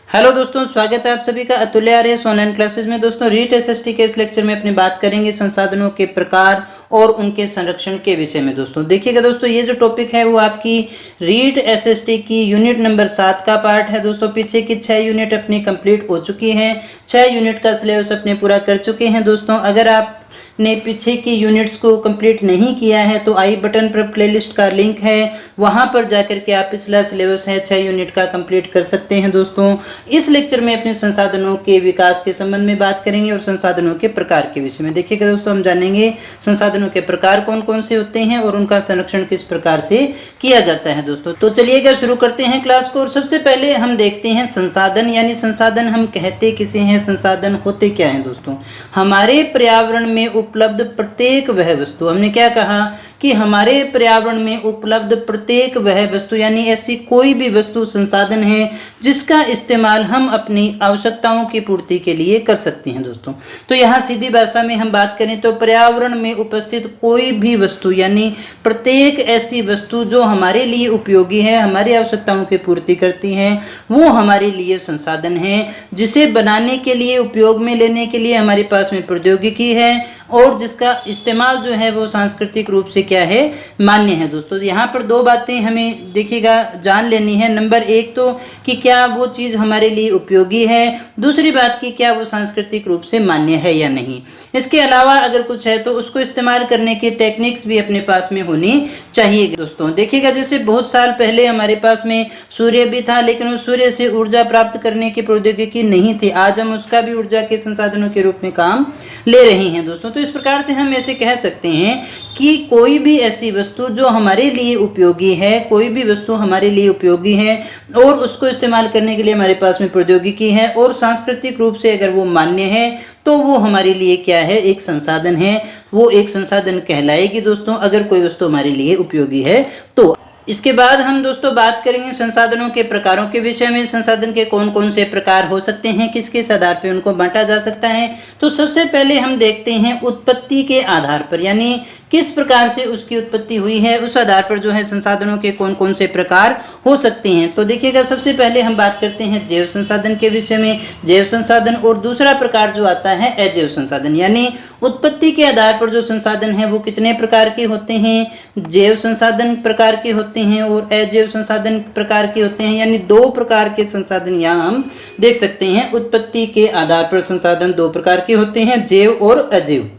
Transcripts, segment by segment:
Hello दोस्तों, स्वागत है आप सभी का अतुल्य आर्यस ऑनलाइन क्लासेस में। दोस्तों, रीट एसएसटी के इस लेक्चर में अपनी बात करेंगे संसाधनों के प्रकार और उनके संरक्षण के विषय में। दोस्तों देखिएगा, दोस्तों ये जो टॉपिक है वो आपकी रीट एसएसटी की यूनिट नंबर 7 का पार्ट है। दोस्तों पीछे की 6 यूनिट अपनी कंप्लीट हो चुकी हैं, 6 यूनिट का सिलेबस अपने पूरा कर चुके हैं। दोस्तों अगर आप ने पीछे की यूनिट्स को कंप्लीट नहीं किया है तो आई बटन पर प्लेलिस्ट का लिंक है, वहां पर जाकर के आप पिछला सिलेबस है 6 यूनिट का कंप्लीट कर सकते हैं। दोस्तों इस लेक्चर में अपने संसाधनों के विकास के संबंध में बात करेंगे और संसाधनों के प्रकार के विषय में। देखिएगा दोस्तों, हम जानेंगे संसाधनों के प्रकार कौन कौन से होते हैं और उनका संरक्षण किस प्रकार से किया जाता है। दोस्तों तो चलिएगा शुरू करते हैं क्लास को। और सबसे पहले हम देखते हैं संसाधन, यानी संसाधन हम कहते किसे हैं, संसाधन होते क्या हैं। दोस्तों हमारे पर्यावरण में उपलब्ध प्रत्येक वह वस्तु, हमने क्या कहा कि हमारे पर्यावरण में उपलब्ध प्रत्येक वह वस्तु यानी ऐसी कोई भी वस्तु संसाधन है जिसका इस्तेमाल हम अपनी आवश्यकताओं की पूर्ति के लिए कर सकते हैं। दोस्तों तो यहाँ सीधी भाषा में हम बात करें तो पर्यावरण में उपस्थित कोई भी वस्तु यानी प्रत्येक ऐसी वस्तु जो हमारे लिए उपयोगी है, हमारी आवश्यकताओं की पूर्ति करती है, वो हमारे लिए संसाधन है, जिसे बनाने के लिए, उपयोग में लेने के लिए हमारे पास में प्रौद्योगिकी है और जिसका इस्तेमाल जो है वो सांस्कृतिक रूप से क्या है, मान्य है। दोस्तों यहाँ पर दो बातें हमें देखिएगा जान लेनी है। नंबर एक तो कि क्या वो चीज़ हमारे लिए उपयोगी है, दूसरी बात कि क्या वो सांस्कृतिक रूप से मान्य है या नहीं। इसके अलावा अगर कुछ है तो उसको इस्तेमाल करने की टेक्निक्स भी अपने पास में होनी चाहिए। दोस्तों देखिएगा, जैसे बहुत साल पहले हमारे पास में सूर्य भी था, लेकिन उस सूर्य से ऊर्जा प्राप्त करने की प्रौद्योगिकी नहीं थी। आज हम उसका भी ऊर्जा के संसाधनों के रूप में काम ले रहे हैं। दोस्तों तो इस प्रकार से हम ऐसे कह सकते हैं कि कोई भी ऐसी वस्तु जो हमारे लिए उपयोगी है, कोई भी वस्तु हमारे लिए उपयोगी है और उसको इस्तेमाल करने के लिए हमारे पास में प्रौद्योगिकी है और सांस्कृतिक रूप से अगर वो मान्य है तो वो हमारे लिए क्या है, एक संसाधन है, वो एक संसाधन कहलाएगी। दोस्तों अगर कोई वस्तु हमारे लिए उपयोगी है तो इसके बाद हम दोस्तों बात करेंगे संसाधनों के प्रकारों के विषय में। संसाधन के कौन कौन से प्रकार हो सकते हैं, किस किस आधार पर उनको बांटा जा सकता है। तो सबसे पहले हम देखते हैं उत्पत्ति के आधार पर, यानी किस प्रकार से उसकी उत्पत्ति हुई है, उस आधार पर जो है संसाधनों के कौन कौन से प्रकार हो सकते हैं। तो देखिएगा, सबसे पहले हम बात करते हैं जैव संसाधन के विषय में, जैव संसाधन। और दूसरा प्रकार जो आता है अजैव संसाधन, यानी उत्पत्ति के आधार पर जो संसाधन है वो कितने प्रकार के होते हैं, जैव संसाधन प्रकार के होते हैं और अजैव संसाधन प्रकार के होते हैं, यानी दो प्रकार के संसाधन यहाँ हम देख सकते हैं। उत्पत्ति के आधार पर संसाधन दो प्रकार के होते हैं, जैव और अजैव।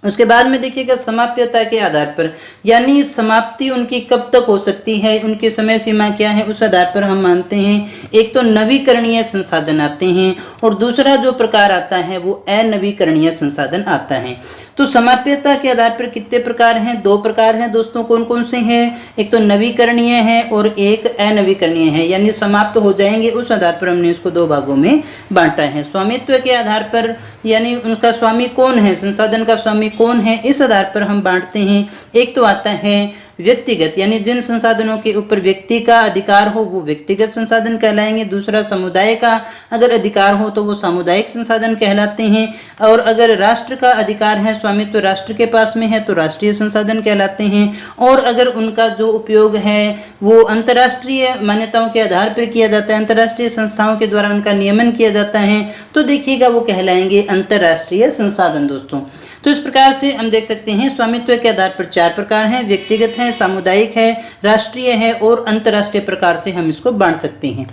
उसके बाद में देखिएगा समाप्यता के आधार पर, यानी समाप्ति उनकी कब तक हो सकती है, उनकी समय सीमा क्या है, उस आधार पर हम मानते हैं एक तो नवीकरणीय संसाधन आते हैं और दूसरा जो प्रकार आता है वो अनवीकरणीय संसाधन आता है। तो समाप्यता के आधार पर कितने प्रकार हैं, दो प्रकार हैं। दोस्तों कौन कौन से हैं, एक तो नवीकरणीय है और एक अनवीकरणीय है, यानी समाप्त हो जाएंगे, उस आधार पर हमने इसको दो भागों में बांटा है। स्वामित्व के आधार पर, यानी उनका स्वामी कौन है, संसाधन का स्वामी कौन है, इस आधार पर हम बांटते हैं। एक तो आता है व्यक्तिगत, यानी जिन संसाधनों के ऊपर व्यक्ति का अधिकार हो वो व्यक्तिगत संसाधन कहलाएंगे। दूसरा समुदाय का अगर अधिकार हो तो वो सामुदायिक संसाधन कहलाते हैं। और अगर राष्ट्र का अधिकार है, स्वामित्व राष्ट्र के पास में है तो राष्ट्रीय संसाधन कहलाते हैं। और अगर उनका जो उपयोग है वो अंतर्राष्ट्रीय मान्यताओं के आधार पर किया जाता है, अंतर्राष्ट्रीय संस्थाओं के द्वारा उनका नियमन किया जाता है, तो देखिएगा वो कहलाएंगे अंतर्राष्ट्रीय संसाधन। दोस्तों तो इस प्रकार से हम देख सकते हैं स्वामित्व के आधार पर चार प्रकार हैं, व्यक्तिगत है, सामुदायिक है, राष्ट्रीय है और अंतर्राष्ट्रीय प्रकार से हम इसको बांट सकते हैं।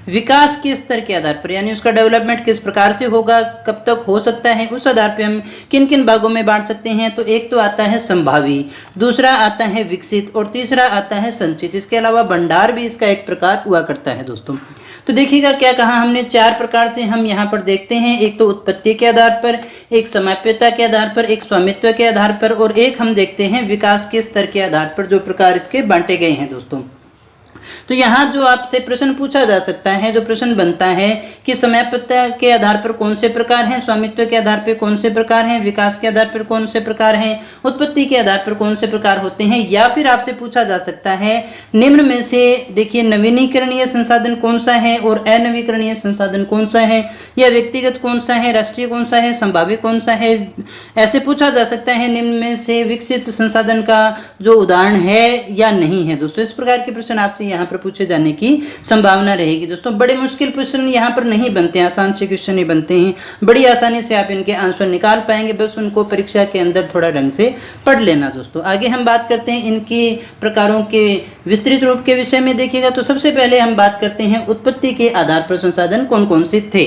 विकास के स्तर के आधार पर, यानी उसका डेवलपमेंट किस प्रकार से होगा, कब तक हो सकता है, उस आधार पर हम किन किन भागों में बांट सकते हैं। तो एक तो आता है संभावी, दूसरा आता है विकसित और तीसरा आता है संचित। इसके अलावा भंडार भी इसका एक प्रकार हुआ करता है। दोस्तों तो देखिएगा क्या कहा हमने, चार प्रकार से हम यहाँ पर देखते हैं। एक तो उत्पत्ति के आधार पर, एक समाप्यता के आधार पर, एक स्वामित्व के आधार पर और एक हम देखते हैं विकास के स्तर के आधार पर जो प्रकार इसके बांटे गए हैं। दोस्तों तो यहाँ जो आपसे प्रश्न पूछा जा सकता है, जो प्रश्न बनता है कि समाप्यता के आधार पर कौन से प्रकार हैं, स्वामित्व के आधार पर कौन से प्रकार हैं, विकास के आधार पर कौन से प्रकार हैं, उत्पत्ति के आधार पर कौन से प्रकार होते हैं, या फिर आपसे पूछा जा सकता है निम्न में से देखिए नवीनीकरणीय संसाधन कौन सा है और अनवीकरणीय संसाधन कौन सा है, या व्यक्तिगत कौन सा है, राष्ट्रीय कौन सा है, संभावित कौन सा है। ऐसे पूछा जा सकता है निम्न में से विकसित संसाधन का जो उदाहरण है या नहीं है। दोस्तों इस प्रकार के प्रश्न आपसे यहाँ पर पूछे जाने की संभावना रहेगी दोस्तों। बड़े मुश्किल प्रश्न यहाँ पर नहीं बनते हैं, आसान से क्वेश्चन ही बनते हैं, बड़ी आसानी से आप इनके आंसर निकाल पाएंगे, बस उनको परीक्षा के अंदर थोड़ा ढंग से पढ़ लेना दोस्तों। आगे हम बात करते हैं इनके प्रकारों के विस्तृत रूप के विषय में। देखिएगा तो सबसे पहले हम बात करते हैं उत्पत्ति के आधार पर संसाधन कौन कौन से थे।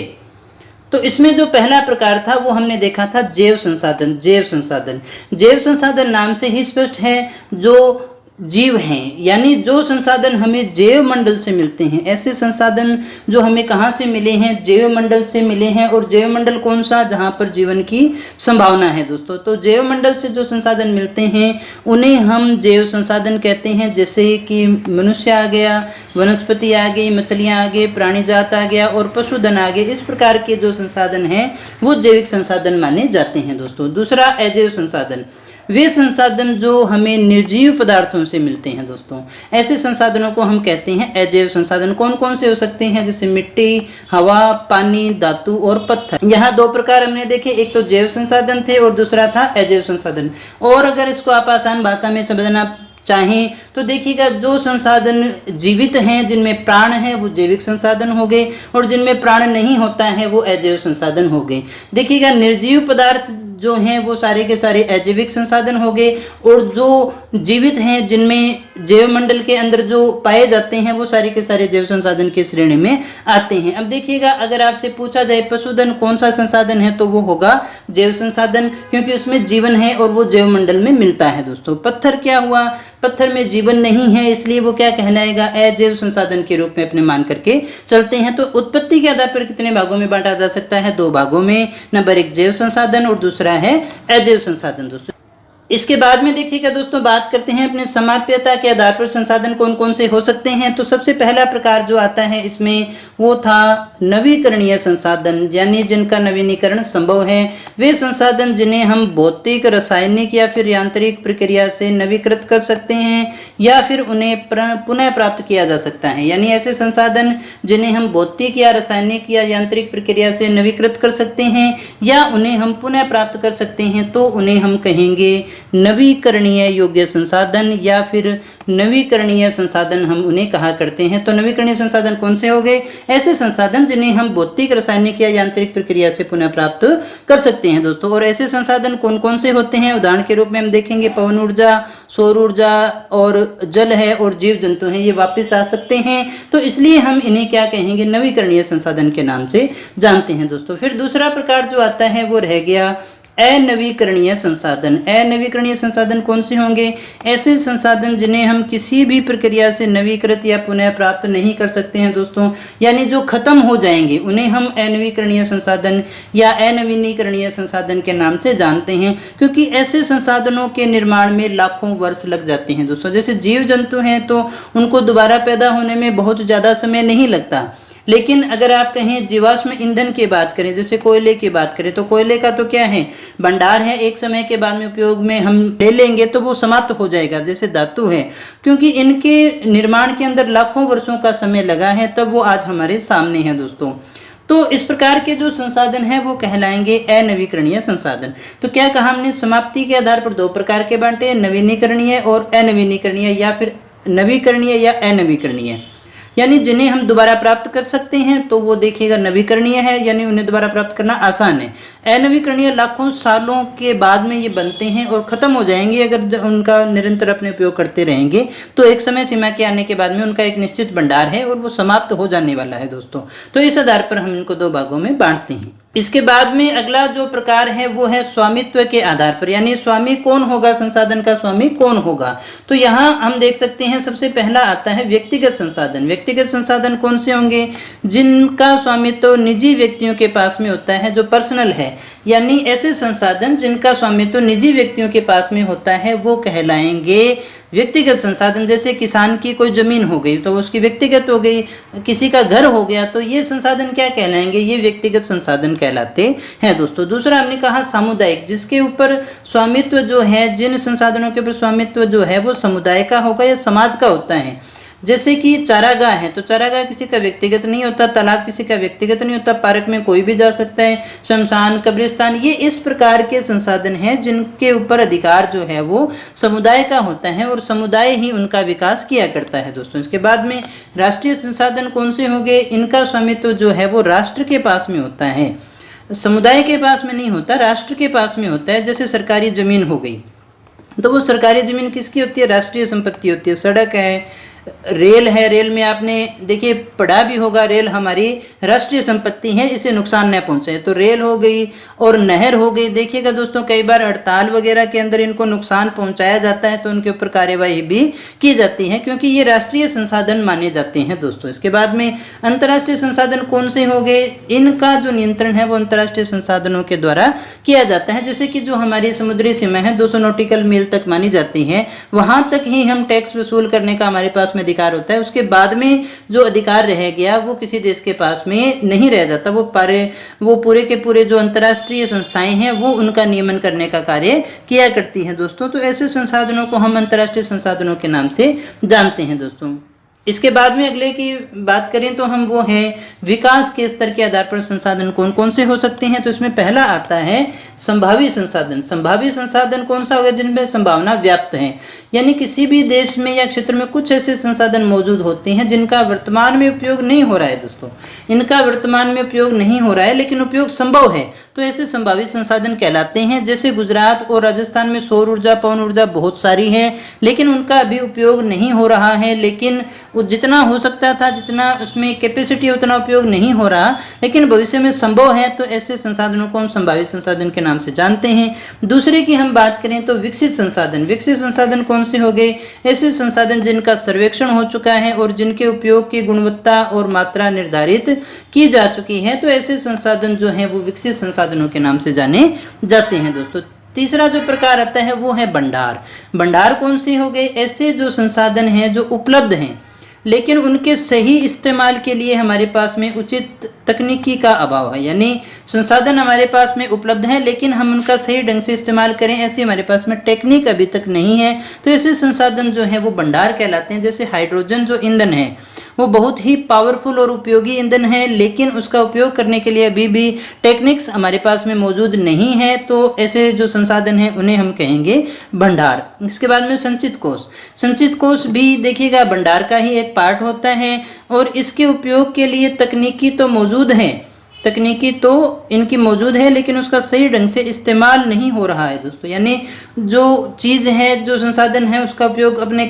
तो इसमें जो पहला प्रकार था वो हमने देखा था जैव संसाधन। जैव संसाधन, जैव संसाधन नाम से ही स्पष्ट है, जो जीव हैं, यानी जो संसाधन हमें जैव मंडल से मिलते हैं। ऐसे संसाधन जो हमें कहाँ से मिले हैं, जैव मंडल से मिले हैं। और जैव मंडल कौन सा, जहाँ पर जीवन की संभावना है दोस्तों। तो जैव मंडल से जो संसाधन मिलते हैं उन्हें हम जैव संसाधन कहते हैं। जैसे कि मनुष्य आ गया, वनस्पति आ गई, मछलियाँ आ गई, प्राणी जात आ गया और पशुधन आ गए। इस प्रकार के जो संसाधन हैं वो जैविक संसाधन माने जाते हैं दोस्तों। दूसरा अजैव संसाधन, वे संसाधन जो हमें निर्जीव पदार्थों से मिलते हैं दोस्तों। ऐसे संसाधनों को हम कहते हैं अजैव संसाधन। कौन कौन से हो सकते हैं, जैसे मिट्टी, हवा, पानी, धातु और पत्थर। यहाँ दो प्रकार हमने देखे, एक तो जैव संसाधन थे और दूसरा था अजैव संसाधन। और अगर इसको आप आसान भाषा में समझना चाहें तो देखिएगा, जो संसाधन जीवित हैं, जिनमें प्राण है, वो जैविक संसाधन हो गए, और जिनमें प्राण नहीं होता है वो अजैव संसाधन हो गए। देखिएगा, निर्जीव पदार्थ जो हैं वो सारे के सारे अजैविक संसाधन हो गए, और जो जीवित हैं, जिनमें जैव मंडल के अंदर जो पाए जाते हैं वो सारे के सारे जैव संसाधन की श्रेणी में आते हैं। अब देखिएगा, अगर आपसे पूछा जाए पशुधन कौन सा संसाधन है तो वो होगा जैव संसाधन, क्योंकि उसमें जीवन है और वो जैव मंडल में मिलता है दोस्तों। पत्थर क्या हुआ, पत्थर में जीवन नहीं है, इसलिए वो क्या कहलाएगा, अजैव संसाधन के रूप में अपने मान करके चलते हैं। तो उत्पत्ति के आधार पर कितने भागों में बांटा जा सकता है, दो भागों में। नंबर एक जैव संसाधन और दूसरा है अजैव संसाधन दोस्तों। इसके बाद में देखिएगा दोस्तों, बात करते हैं अपने समाप्यता के आधार पर संसाधन कौन कौन से हो सकते हैं। तो सबसे पहला प्रकार जो आता है इसमें वो था नवीकरणीय संसाधन, यानी जिनका नवीनीकरण संभव है। वे संसाधन जिन्हें हम भौतिक, रासायनिक या फिर यांत्रिक प्रक्रिया से नवीकृत कर सकते हैं या फिर उन्हें पुनः प्राप्त किया जा सकता है। यानी ऐसे संसाधन जिन्हें हम भौतिक या रासायनिक या यांत्रिक प्रक्रिया से नवीकृत कर सकते हैं या उन्हें हम पुनः प्राप्त कर सकते हैं, तो उन्हें हम कहेंगे नवीकरणीय योग्य संसाधन या फिर नवीकरणीय संसाधन हम उन्हें कहा करते हैं। तो नवीकरणीय संसाधन कौन से हो गए, ऐसे संसाधन जिन्हें हम भौतिक, रासायनिक या यांत्रिक प्रक्रिया से पुनः प्राप्त कर सकते हैं दोस्तों। और ऐसे संसाधन कौन कौन से होते हैं, उदाहरण के रूप में हम देखेंगे पवन ऊर्जा, सौर ऊर्जा और जल है और जीव जंतु हैं, ये वापस आ सकते हैं। तो इसलिए हम इन्हें क्या कहेंगे, नवीकरणीय संसाधन के नाम से जानते हैं दोस्तों। फिर दूसरा प्रकार जो आता है वो रह गया अनवीकरणीय संसाधन। अनवीकरणीय संसाधन कौन से होंगे, ऐसे संसाधन जिन्हें हम किसी भी प्रक्रिया से नवीकृत या पुनः प्राप्त नहीं कर सकते हैं दोस्तों, यानी जो खत्म हो जाएंगे उन्हें हम अनवीकरणीय संसाधन या अनवीनीकरणीय संसाधन के नाम से जानते हैं, क्योंकि ऐसे संसाधनों के निर्माण में लाखों वर्ष लग जाते हैं दोस्तों। जैसे जीव जंतु हैं तो उनको दोबारा पैदा होने में बहुत ज्यादा समय नहीं लगता, लेकिन अगर आप कहें जीवाश्म ईंधन की बात करें, जैसे कोयले की बात करें, तो कोयले का तो क्या है, भंडार है, एक समय के बाद में उपयोग में हम ले लेंगे तो वो समाप्त हो जाएगा। जैसे धातु है, क्योंकि इनके निर्माण के अंदर लाखों वर्षों का समय लगा है, तब वो आज हमारे सामने है दोस्तों। तो इस प्रकार के जो संसाधन है वो कहलाएंगे अनवीकरणीय संसाधन। तो क्या कहा हमने, समाप्ति के आधार पर दो प्रकार के बांटे, नवीनीकरणीय और अनवीनीकरणीय, या फिर नवीकरणीय या अनवीकरणीय। यानी जिन्हें हम दोबारा प्राप्त कर सकते हैं तो वो देखिएगा नवीकरणीय है, यानी उन्हें दोबारा प्राप्त करना आसान है। अनवीकरणीय लाखों सालों के बाद में ये बनते हैं और खत्म हो जाएंगे अगर उनका निरंतर अपने उपयोग करते रहेंगे, तो एक समय सीमा के आने के बाद में उनका एक निश्चित भंडार है और वो समाप्त हो जाने वाला है दोस्तों। तो इस आधार पर हम इनको दो भागों में बांटते हैं। इसके बाद में अगला जो प्रकार है वो है स्वामित्व के आधार पर, यानी स्वामी कौन होगा, संसाधन का स्वामी कौन होगा। तो यहाँ हम देख सकते हैं सबसे पहला आता है व्यक्तिगत संसाधन। व्यक्तिगत संसाधन कौन से होंगे, जिनका स्वामित्व निजी व्यक्तियों के पास में होता है, जो पर्सनल है। यानी ऐसे संसाधन जिनका स्वामित्व निजी व्यक्तियों के पास में होता है वो कहलाएंगे व्यक्तिगत संसाधन। जैसे किसान की कोई जमीन हो गई तो उसकी व्यक्तिगत हो गई, किसी का घर हो गया, तो ये संसाधन क्या कहलाएंगे, ये व्यक्तिगत संसाधन कहलाते हैं दोस्तों। दूसरा हमने कहा सामुदायिक, जिसके ऊपर स्वामित्व जो है, जिन संसाधनों के ऊपर स्वामित्व जो है वो समुदाय का होगा या समाज का होता है। जैसे कि चारागाह है तो चारागाह किसी का व्यक्तिगत नहीं होता, तालाब किसी का व्यक्तिगत नहीं होता, पार्क में कोई भी जा सकता है, शमशान, कब्रिस्तान, ये इस प्रकार के संसाधन हैं जिनके ऊपर अधिकार जो है वो समुदाय का होता है और समुदाय ही उनका विकास किया करता है दोस्तों। इसके बाद में राष्ट्रीय संसाधन कौन से होंगे, इनका स्वामित्व जो है वो राष्ट्र के पास में होता है, समुदाय के पास में नहीं होता, राष्ट्र के पास में होता है। जैसे सरकारी जमीन हो गई तो वो सरकारी जमीन किसकी होती है, राष्ट्रीय संपत्ति होती है। सड़क है, रेल है, रेल में आपने देखिए पढ़ा भी होगा, रेल हमारी राष्ट्रीय संपत्ति है, इसे नुकसान न पहुंचे, तो रेल हो गई। और नहर हो गई, देखिएगा दोस्तों कई बार हड़ताल वगैरह के अंदर इनको नुकसान पहुंचाया जाता है तो उनके ऊपर कार्यवाही भी की जाती है क्योंकि ये राष्ट्रीय संसाधन माने जाते हैं दोस्तों। इसके बाद में अंतर्राष्ट्रीय संसाधन कौन से हो गए, इनका जो नियंत्रण है वो अंतर्राष्ट्रीय संसाधनों के द्वारा किया जाता है। जैसे कि जो हमारी समुद्री सीमा है 200 नॉटिकल मील तक मानी जाती है, वहां तक ही हम टैक्स वसूल करने का हमारे पास में अधिकार होता है। उसके बाद में जो अधिकार रह गया वो किसी देश के पास में नहीं रह जाता, वो पूरे के पूरे जो अंतर्राष्ट्रीय संस्थाएं हैं वो उनका नियमन करने का कार्य किया करती हैं दोस्तों। तो ऐसे संसाधनों को हम अंतर्राष्ट्रीय संसाधनों के नाम से जानते हैं दोस्तों। इसके बाद में अगले की बात करें तो हम वो है विकास के स्तर के आधार पर संसाधन कौन कौन से हो सकते हैं। तो इसमें पहला आता है संभावी संसाधन। संभावी संसाधन कौन सा होगा, जिनमें संभावना व्याप्त है, यानी किसी भी देश में या क्षेत्र में कुछ ऐसे संसाधन मौजूद होते हैं जिनका वर्तमान में उपयोग नहीं हो रहा है दोस्तों, इनका वर्तमान में उपयोग नहीं हो रहा है लेकिन उपयोग संभव है, तो ऐसे संभावित संसाधन कहलाते हैं। जैसे गुजरात और राजस्थान में सौर ऊर्जा, पवन ऊर्जा बहुत सारी है लेकिन उनका अभी उपयोग नहीं हो रहा है, लेकिन जितना हो सकता था, जितना उसमें कैपेसिटी है उतना उपयोग नहीं हो रहा, लेकिन भविष्य में संभव है, तो ऐसे संसाधनों को हम संभावित संसाधन के नाम से जानते हैं। दूसरे की हम बात करें तो विकसित संसाधन। विकसित संसाधन कौन से हो गए, ऐसे संसाधन जिनका सर्वेक्षण हो चुका है और जिनके उपयोग की गुणवत्ता और मात्रा निर्धारित की जा चुकी है, तो ऐसे संसाधन जो हैं वो विकसित संसाधनों के नाम से जाने जाते हैं दोस्तों। तीसरा जो प्रकार आता है वो है भंडार। भंडार कौन से हो गए, ऐसे जो संसाधन हैं जो उपलब्ध हैं लेकिन उनके सही इस्तेमाल के लिए हमारे पास में उचित तकनीकी का अभाव है, यानी संसाधन हमारे पास में उपलब्ध है लेकिन हम उनका सही ढंग से इस्तेमाल करें ऐसी हमारे पास में टेक्निक अभी तक नहीं है, तो ऐसे संसाधन जो है वो भंडार कहलाते हैं। जैसे हाइड्रोजन जो ईंधन है वो बहुत ही पावरफुल और उपयोगी ईंधन है लेकिन उसका उपयोग करने के लिए अभी भी टेक्निक्स हमारे पास में मौजूद नहीं है, तो ऐसे जो संसाधन हैं उन्हें हम कहेंगे भंडार। इसके बाद में संचित कोष। संचित कोष भी देखिएगा भंडार का ही एक पार्ट होता है और इसके उपयोग के लिए तकनीकी तो मौजूद है, तकनीकी तो इनकी मौजूद है लेकिन उसका सही ढंग से इस्तेमाल नहीं हो रहा है दोस्तों, यानी जो चीज़ है, जो संसाधन है उसका उपयोग अपने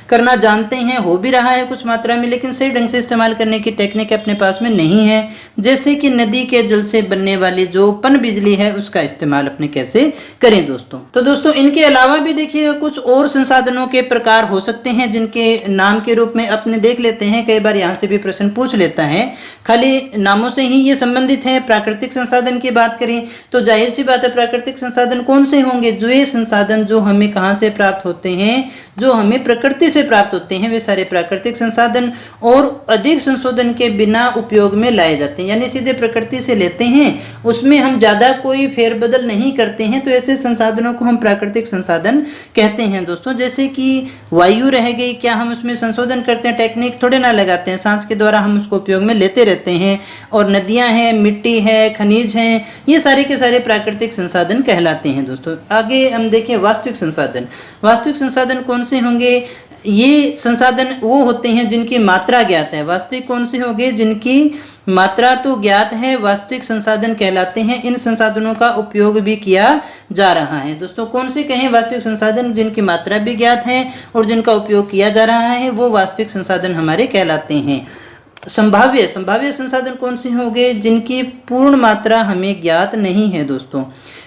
करना जानते हैं, हो भी रहा है कुछ मात्रा में, लेकिन सही ढंग से इस्तेमाल करने की टेक्निक अपने पास में नहीं है। जैसे कि नदी के जल से बनने वाली जो पन बिजली है उसका इस्तेमाल अपने कैसे करें दोस्तों। तो दोस्तों इनके अलावा भी देखिएगा कुछ और संसाधनों के प्रकार हो सकते हैं जिनके नाम के रूप में अपने देख लेते हैं, कई बार यहाँ से भी प्रश्न पूछ लेता है, खाली नामों से ही ये संबंधित है। प्राकृतिक संसाधन की बात करें तो जाहिर सी बात है प्राकृतिक संसाधन कौन से होंगे, जो ये संसाधन जो हमें कहां से प्राप्त होते हैं, जो हमें प्रकृति से प्राप्त होते हैं, वे सारे प्राकृतिक संसाधन और अधिक संशोधन के बिना उपयोग में लाए जाते हैं, यानी सीधे प्रकृति से लेते हैं, उसमें हम ज्यादा कोई फेरबदल नहीं करते हैं, तो ऐसे संसाधनों को हम प्राकृतिक संसाधन कहते हैं दोस्तों। जैसे कि वायु रह गई, क्या हम उसमें संशोधन करते हैं, टेक्निक थोड़े ना लगाते हैं, सांस के द्वारा हम उसको उपयोग में लेते रहते हैं। और नदियां हैं, मिट्टी है, खनिज हैं, ये सारे के सारे प्राकृतिक संसाधन कहलाते हैं दोस्तों। आगे हम देखें वास्तविक संसाधन। वास्तविक संसाधन कौन से होंगे, ये संसाधन वो होते हैं जिनकी मात्रा ज्ञात है। वास्तविक कौन से होंगे, जिनकी मात्रा तो ज्ञात है, वास्तविक संसाधन कहलाते हैं। इन संसाधनों का उपयोग भी किया जा रहा है दोस्तों। कौन से कहें वास्तविक संसाधन, जिनकी मात्रा भी ज्ञात है और जिनका उपयोग किया जा रहा है, वो वास्तविक संसाधन हमारे कहलाते हैं। संभाव्य संसाधन कौन से होंगे, जिनकी पूर्ण मात्रा हमें ज्ञात नहीं है दोस्तों।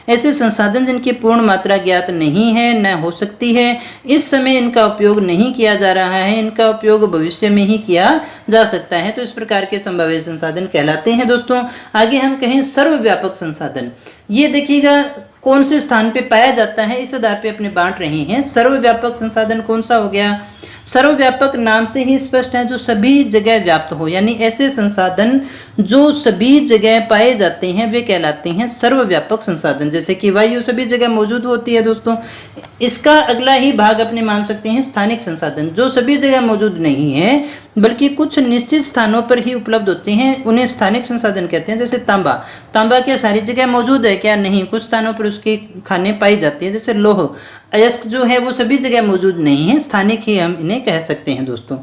ऐसे संसाधन जिनकी पूर्ण मात्रा ज्ञात नहीं है, न हो सकती है, इस समय इनका उपयोग नहीं किया जा रहा है, इनका उपयोग भविष्य में ही किया जा सकता है, तो इस प्रकार के संभाव्य संसाधन कहलाते हैं दोस्तों। आगे हम कहें सर्वव्यापक संसाधन। ये देखिएगा कौन से स्थान पे पाया जाता है, इस आधार पे अपने बांट रहे हैं। सर्वव्यापक संसाधन कौन सा हो गया, सर्वव्यापक नाम से ही स्पष्ट है जो सभी जगह व्याप्त हो, यानी ऐसे संसाधन जो सभी जगह पाए जाते हैं वे कहलाते हैं सर्वव्यापक संसाधन। जैसे कि वायु सभी जगह मौजूद होती है दोस्तों। इसका अगला ही भाग अपने मान सकते हैं स्थानिक संसाधन, जो सभी जगह मौजूद नहीं है बल्कि कुछ निश्चित स्थानों पर ही उपलब्ध होते हैं, उन्हें स्थानिक संसाधन कहते हैं। जैसे तांबा, तांबा क्या सारी जगह मौजूद है क्या? नहीं, कुछ स्थानों पर उसकी खाने पाई जाती है। जैसे लौह, अयस्क जो है वो सभी जगह मौजूद नहीं है, स्थानिक ही हम इन्हें कह सकते हैं दोस्तों।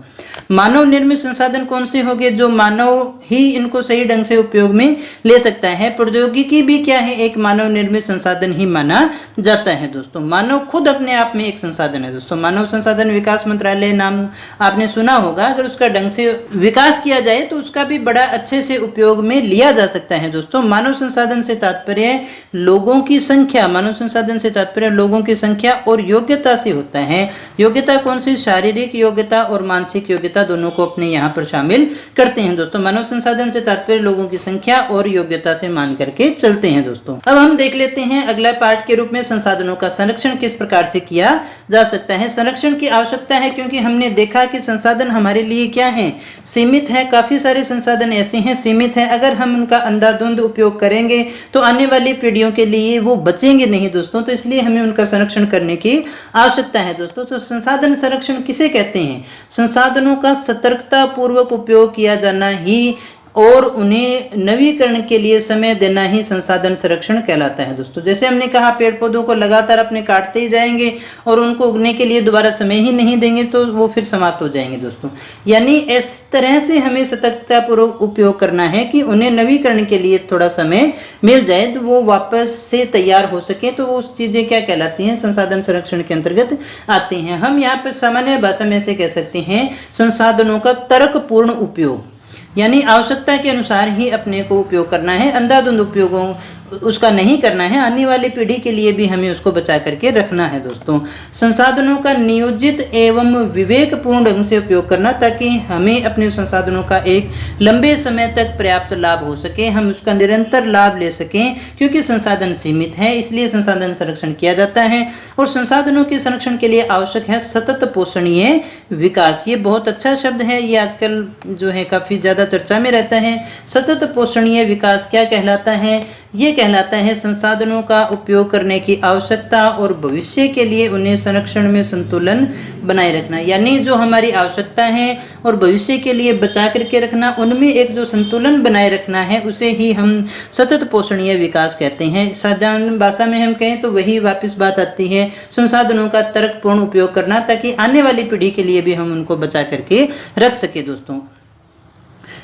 मानव निर्मित संसाधन कौन से होंगे? जो मानव ही इनको सही ढंग से उपयोग में ले सकता है। प्रौद्योगिकी भी क्या है? एक मानव निर्मित संसाधन ही माना जाता है दोस्तों। मानव खुद अपने आप में एक संसाधन है दोस्तों। मानव संसाधन विकास मंत्रालय नाम आपने सुना होगा। अगर उसका ढंग से विकास किया जाए तो उसका भी बड़ा अच्छे से उपयोग में लिया जा सकता है दोस्तों। मानव संसाधन से तात्पर्य लोगों की संख्या, मानव संसाधन से तात्पर्य लोगों की संख्या और योग्यता से होता है। योग्यता कौन सी? शारीरिक योग्यता और मानसिक योग्यता, दोनों को अपने यहाँ पर शामिल करते हैं दोस्तों। मानव संसाधन से तात्पर्य लोगों की संख्या और योग्यता से मान करके चलते हैं दोस्तों। अब हम देख लेते हैं अगला पार्ट के रूप में संसाधनों का संरक्षण किस प्रकार से किया जा सकता है। संरक्षण की आवश्यकता है क्योंकि हमने देखा कि संसाधन हमारे लिए क्या है? सीमित है। काफी सारे संसाधन ऐसे हैं सीमित है, अगर हम उनका अंधाधुंध उपयोग करेंगे तो आने वाली पीढ़ियों के लिए वो बचेंगे नहीं दोस्तों। तो इसलिए हमें उनका संरक्षण करने की आवश्यकता है दोस्तों। तो संसाधन संरक्षण किसे कहते हैं? संसाधनों का सतर्कता पूर्वक उपयोग किया जाना ही और उन्हें नवीकरण के लिए समय देना ही संसाधन संरक्षण कहलाता है दोस्तों। जैसे हमने कहा पेड़ पौधों को लगातार अपने काटते ही जाएंगे और उनको उगने के लिए दोबारा समय ही नहीं देंगे तो वो फिर समाप्त हो जाएंगे दोस्तों। यानी इस तरह से हमें सतर्कता पूर्वक उपयोग करना है कि उन्हें नवीकरण के लिए थोड़ा समय मिल जाए तो वो वापस से तैयार हो सके। तो वो चीजें क्या कहलाती हैं? संसाधन संरक्षण के अंतर्गत आती हैं। हम यहाँ पर सामान्य भाषा में से कह सकते हैं संसाधनों का तर्कपूर्ण उपयोग, यानी आवश्यकता के अनुसार ही अपने को उपयोग करना है, अंधाधुंध उपयोगों उसका नहीं करना है। आने वाली पीढ़ी के लिए भी हमें उसको बचा करके रखना है दोस्तों। संसाधनों का नियोजित एवं विवेकपूर्ण ढंग से उपयोग करना ताकि हमें अपने संसाधनों का एक लंबे समय तक पर्याप्त लाभ हो सके, हम उसका निरंतर लाभ ले सकें। क्योंकि संसाधन सीमित है इसलिए संसाधन संरक्षण किया जाता है। और संसाधनों के संरक्षण के लिए आवश्यक है सतत पोषणीय विकास। ये बहुत अच्छा शब्द है, ये आजकल जो है काफी ज्यादा चर्चा में रहता है। सतत पोषणीय विकास क्या कहलाता है? ये कहलाता है संसाधनों का उपयोग करने की आवश्यकता और भविष्य के लिए उन्हें संरक्षण में संतुलन बनाए रखना। यानी जो हमारी आवश्यकता है और भविष्य के लिए बचा करके रखना, उनमें एक जो संतुलन बनाए रखना है उसे ही हम सतत पोषणीय विकास कहते हैं। साधारण भाषा में हम कहें तो वही वापस बात आती है संसाधनों का तर्कपूर्ण उपयोग करना ताकि आने वाली पीढ़ी के लिए भी हम उनको बचा करके रख सके दोस्तों।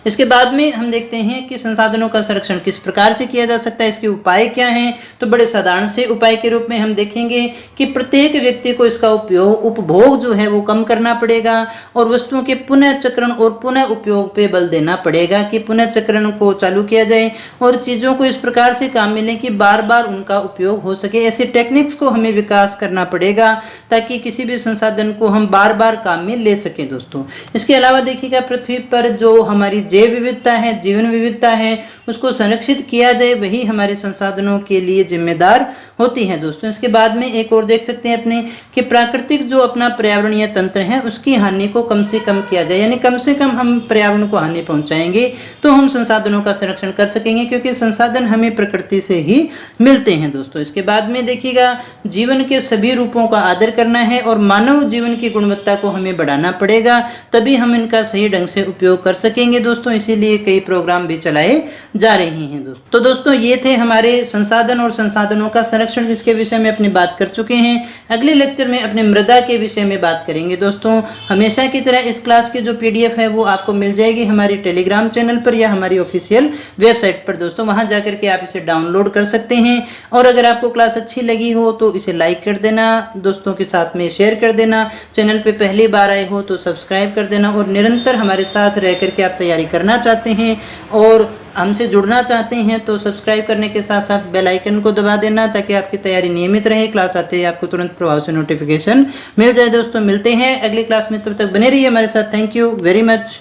इसके बाद में हम देखते हैं कि संसाधनों का संरक्षण किस प्रकार से किया जा सकता है, इसके उपाय क्या हैं। तो बड़े साधारण से उपाय के रूप में हम देखेंगे कि प्रत्येक व्यक्ति को इसका उपभोग जो है वो कम करना पड़ेगा और वस्तुओं के पुनः चक्रण और पुनः उपयोग पे बल देना पड़ेगा कि पुनः चक्रण को चालू किया जाए और चीजों को इस प्रकार से काम मिले कि बार बार उनका उपयोग हो सके। ऐसे टेक्निक्स को हमें विकास करना पड़ेगा ताकि किसी भी संसाधन को हम बार बार काम में ले सके दोस्तों। इसके अलावा देखिएगा पृथ्वी पर जो हमारी जैव विविधता है, जीवन विविधता है, उसको संरक्षित किया जाए, वही हमारे संसाधनों के लिए जिम्मेदार होती है दोस्तों। इसके बाद में एक और देख सकते हैं अपने कि प्राकृतिक जो अपना पर्यावरणीय तंत्र है उसकी हानि को कम से कम किया जाए, यानी कम से कम हम पर्यावरण को हानि पहुंचाएंगे तो हम संसाधनों का संरक्षण कर सकेंगे क्योंकि संसाधन हमें प्रकृति से ही मिलते हैं दोस्तों। इसके बाद में देखिएगा जीवन के सभी रूपों का आदर करना है और मानव जीवन की गुणवत्ता को हमें बढ़ाना पड़ेगा, तभी हम इनका सही ढंग से उपयोग कर सकेंगे दोस्तों। इसीलिए कई प्रोग्राम भी चलाए जा रहे हैं दोस्तों। तो दोस्तों ये थे हमारे संसाधन और संसाधनों का संरक्षण जिसके विषय में अपनी बात कर चुके हैं। अगले लेक्चर में अपने मृदा के विषय में बात करेंगे दोस्तों। हमेशा की तरह इस क्लास की जो पीडीएफ है वो आपको मिल जाएगी हमारी टेलीग्राम चैनल पर या हमारी ऑफिशियल वेबसाइट पर दोस्तों, वहां जाकर के आप इसे डाउनलोड कर सकते हैं। और अगर आपको क्लास अच्छी लगी हो तो इसे लाइक कर देना, दोस्तों के साथ में शेयर कर देना, चैनल पे पहली बार आए हो तो सब्सक्राइब कर देना और निरंतर हमारे साथ रह करके आप तैयारी करना चाहते हैं और हमसे जुड़ना चाहते हैं तो सब्सक्राइब करने के साथ साथ बेल आइकन को दबा देना ताकि आपकी तैयारी नियमित रहे, क्लास आते ही आपको तुरंत प्रभाव से नोटिफिकेशन मिल जाए दोस्तों। मिलते हैं अगली क्लास में, तब तक बने रहिए हमारे साथ। Thank you very much.